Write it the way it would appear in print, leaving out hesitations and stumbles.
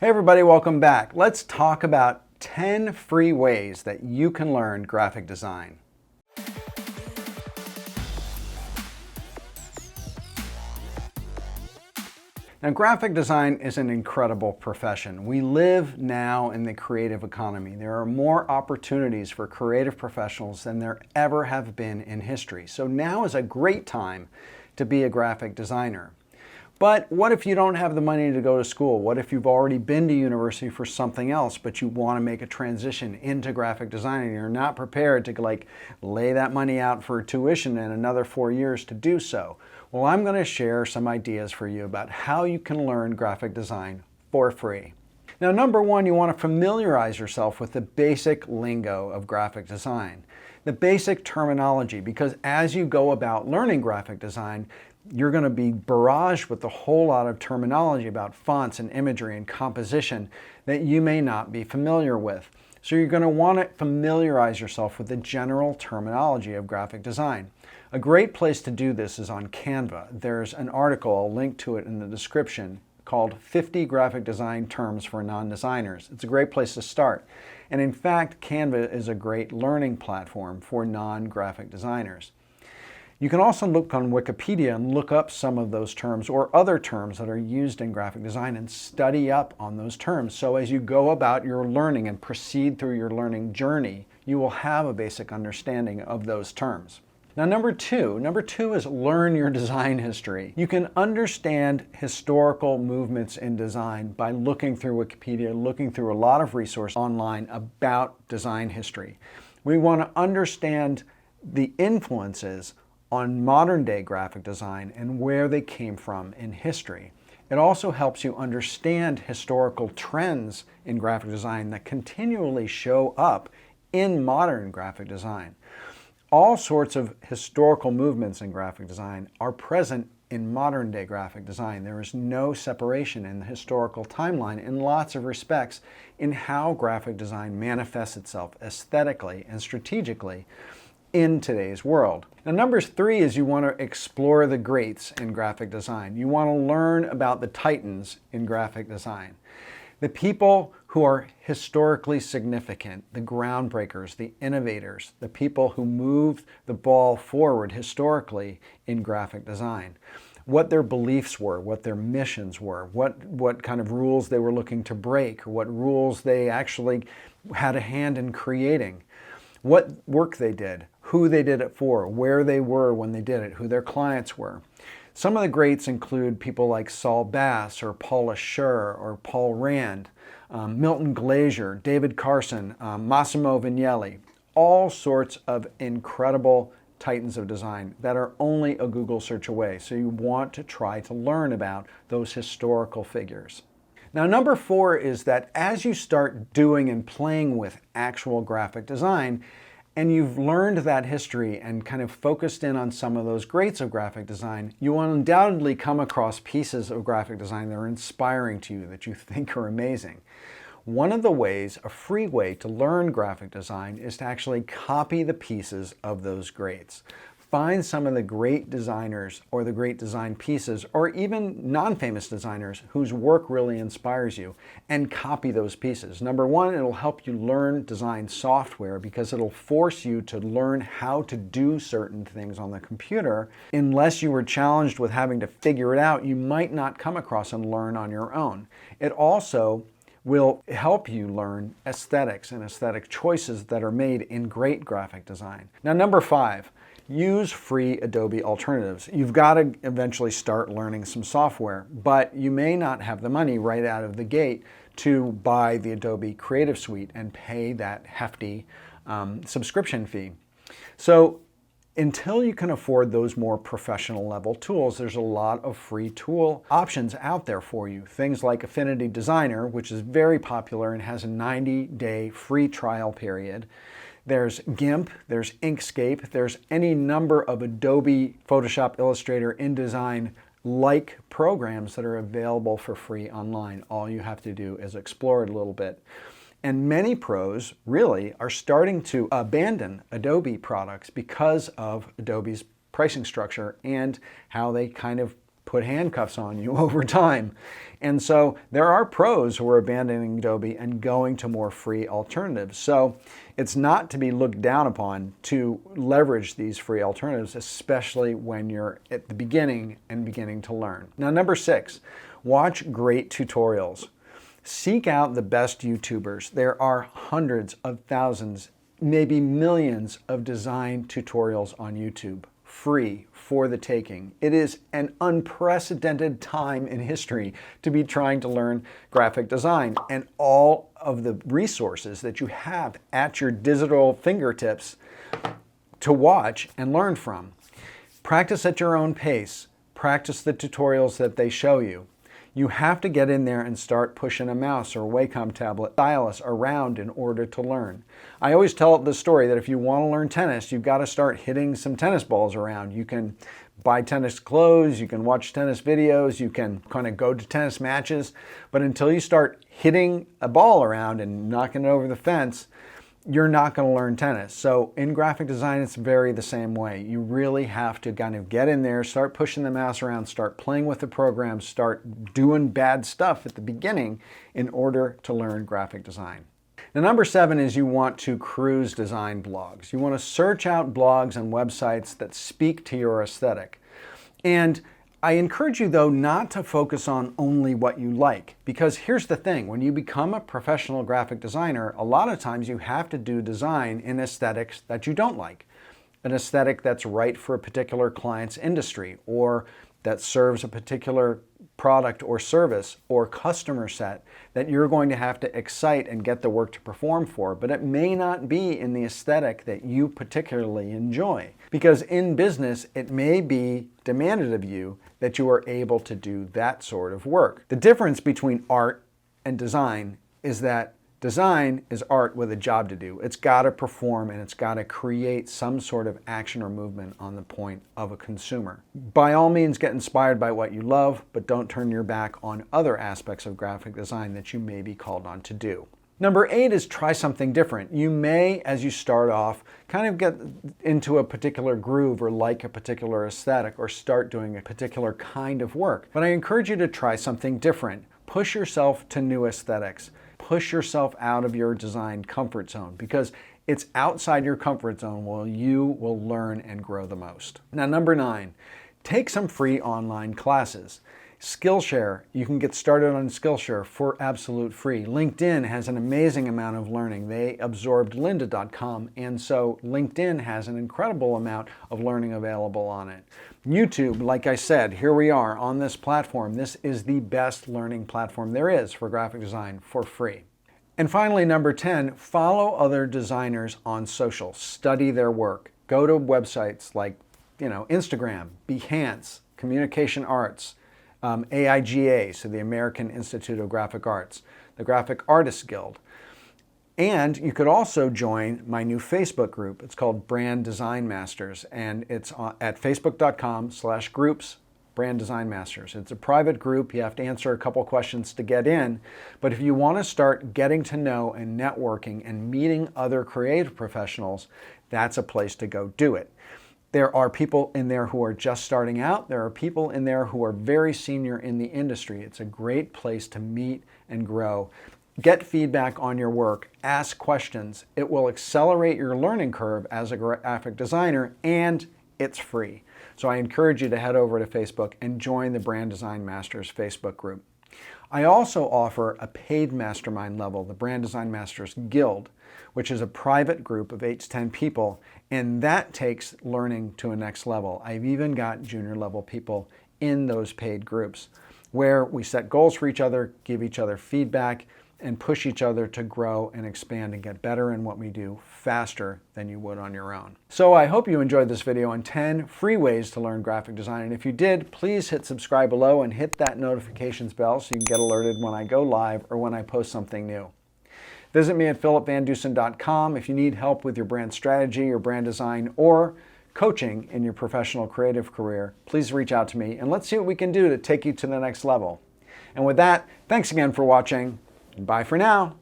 Hey everybody, welcome back. Let's talk about 10 free ways that you can learn graphic design. Now, graphic design is an incredible profession. We live now in the creative economy. There are more opportunities for creative professionals than there ever have been in history. So now is a great time to be a graphic designer. But what if you don't have the money to go to school? What if you've already been to university for something else, but you want to make a transition into graphic design and you're not prepared to lay that money out for tuition and another 4 years to do so? Well, I'm going to share some ideas for you about how you can learn graphic design for free. Now, number one, you want to familiarize yourself with the basic lingo of graphic design, the basic terminology, because as you go about learning graphic design, you're going to be barraged with a whole lot of terminology about fonts and imagery and composition that you may not be familiar with. So you're going to want to familiarize yourself with the general terminology of graphic design. A great place to do this is on Canva. There's an article, I'll link to it in the description, called 50 Graphic Design Terms for Non-Designers. It's a great place to start. And in fact, Canva is a great learning platform for non-graphic designers. You can also look on Wikipedia and look up some of those terms or other terms that are used in graphic design and study up on those terms. So as you go about your learning and proceed through your learning journey, you will have a basic understanding of those terms. Now, number two is learn your design history. You can understand historical movements in design by looking through Wikipedia, looking through a lot of resources online about design history. We want to understand the influences on modern day graphic design and where they came from in history. It also helps you understand historical trends in graphic design that continually show up in modern graphic design. All sorts of historical movements in graphic design are present in modern day graphic design. There is no separation in the historical timeline in lots of respects in how graphic design manifests itself aesthetically and strategically in today's world. Now, number three is you want to explore the greats in graphic design. You want to learn about the titans in graphic design. The people who are historically significant, the groundbreakers, the innovators, the people who moved the ball forward historically in graphic design. What their beliefs were, what their missions were, what kind of rules they were looking to break, or what rules they actually had a hand in creating, what work they did, who they did it for, where they were when they did it, who their clients were. Some of the greats include people like Saul Bass or Paula Scher or Paul Rand, Milton Glaser, David Carson, Massimo Vignelli, all sorts of incredible titans of design that are only a Google search away. So you want to try to learn about those historical figures. Now, number four is that as you start doing and playing with actual graphic design, and you've learned that history and kind of focused in on some of those greats of graphic design, you will undoubtedly come across pieces of graphic design that are inspiring to you, that you think are amazing. One of the ways, a free way to learn graphic design, is to actually copy the pieces of those greats. Find some of the great designers or the great design pieces or even non-famous designers whose work really inspires you and copy those pieces. Number one, it'll help you learn design software because it'll force you to learn how to do certain things on the computer. Unless you were challenged with having to figure it out, you might not come across and learn on your own. It also will help you learn aesthetics and aesthetic choices that are made in great graphic design. Now, number five, use free Adobe alternatives. You've got to eventually start learning some software, but you may not have the money right out of the gate to buy the Adobe Creative Suite and pay that hefty subscription fee. So until you can afford those more professional level tools, there's a lot of free tool options out there for you. Things like Affinity Designer, which is very popular and has a 90-day free trial period. There's GIMP, there's Inkscape, there's any number of Adobe, Photoshop, Illustrator, InDesign like programs that are available for free online. All you have to do is explore it a little bit. And many pros really are starting to abandon Adobe products because of Adobe's pricing structure and how they kind of put handcuffs on you over time. And so there are pros who are abandoning Adobe and going to more free alternatives. So it's not to be looked down upon to leverage these free alternatives, especially when you're at the beginning and beginning to learn. Now, number 6, watch great tutorials. Seek out the best YouTubers. There are hundreds of thousands, maybe millions of design tutorials on YouTube, free for the taking. It is an unprecedented time in history to be trying to learn graphic design, and all of the resources that you have at your digital fingertips to watch and learn from. Practice at your own pace. Practice the tutorials that they show you. You have to get in there and start pushing a mouse or Wacom tablet stylus around in order to learn. I always tell the story that if you want to learn tennis, you've got to start hitting some tennis balls around. You can buy tennis clothes, you can watch tennis videos, you can kind of go to tennis matches, but until you start hitting a ball around and knocking it over the fence, you're not going to learn tennis. So in graphic design, it's very the same way. You really have to kind of get in there, start pushing the mouse around, start playing with the program, start doing bad stuff at the beginning in order to learn graphic design. Now, number 7 is you want to cruise design blogs. You want to search out blogs and websites that speak to your aesthetic. And I encourage you, though, not to focus on only what you like, because here's the thing. When you become a professional graphic designer, a lot of times you have to do design in aesthetics that you don't like, an aesthetic that's right for a particular client's industry or that serves a particular product or service or customer set that you're going to have to excite and get the work to perform for, but it may not be in the aesthetic that you particularly enjoy. Because in business, it may be demanded of you that you are able to do that sort of work. The difference between art and design is that design is art with a job to do. It's got to perform and it's got to create some sort of action or movement on the point of a consumer. By all means, get inspired by what you love, but don't turn your back on other aspects of graphic design that you may be called on to do. Number 8 is try something different. You may, as you start off, kind of get into a particular groove or like a particular aesthetic or start doing a particular kind of work. But I encourage you to try something different. Push yourself to new aesthetics. Push yourself out of your design comfort zone, because it's outside your comfort zone where you will learn and grow the most. Now, number 9, take some free online classes. Skillshare, you can get started on Skillshare for absolute free. LinkedIn has an amazing amount of learning. They absorbed lynda.com, and so LinkedIn has an incredible amount of learning available on it. YouTube, like I said, here we are on this platform. This is the best learning platform there is for graphic design for free. And finally, number 10, follow other designers on social. Study their work. Go to websites like, Instagram, Behance, Communication Arts, AIGA, so the American Institute of Graphic Arts, the Graphic Artists Guild. And you could also join my new Facebook group. It's called Brand Design Masters, and it's at facebook.com/groups Brand Design Masters. It's a private group. You have to answer a couple questions to get in. But if you want to start getting to know and networking and meeting other creative professionals, that's a place to go do it. There are people in there who are just starting out. There are people in there who are very senior in the industry. It's a great place to meet and grow. Get feedback on your work. Ask questions. It will accelerate your learning curve as a graphic designer, and it's free. So I encourage you to head over to Facebook and join the Brand Design Masters Facebook group. I also offer a paid mastermind level, the Brand Design Masters Guild, which is a private group of 8 to 10 people, and that takes learning to a next level. I've even got junior level people in those paid groups where we set goals for each other, give each other feedback, and push each other to grow and expand and get better in what we do faster than you would on your own. So I hope you enjoyed this video on 10 free ways to learn graphic design. And if you did, please hit subscribe below and hit that notifications bell so you can get alerted when I go live or when I post something new. Visit me at philipvandusen.com if you need help with your brand strategy or brand design or coaching in your professional creative career. Please reach out to me and let's see what we can do to take you to the next level. And with that, thanks again for watching. Bye for now.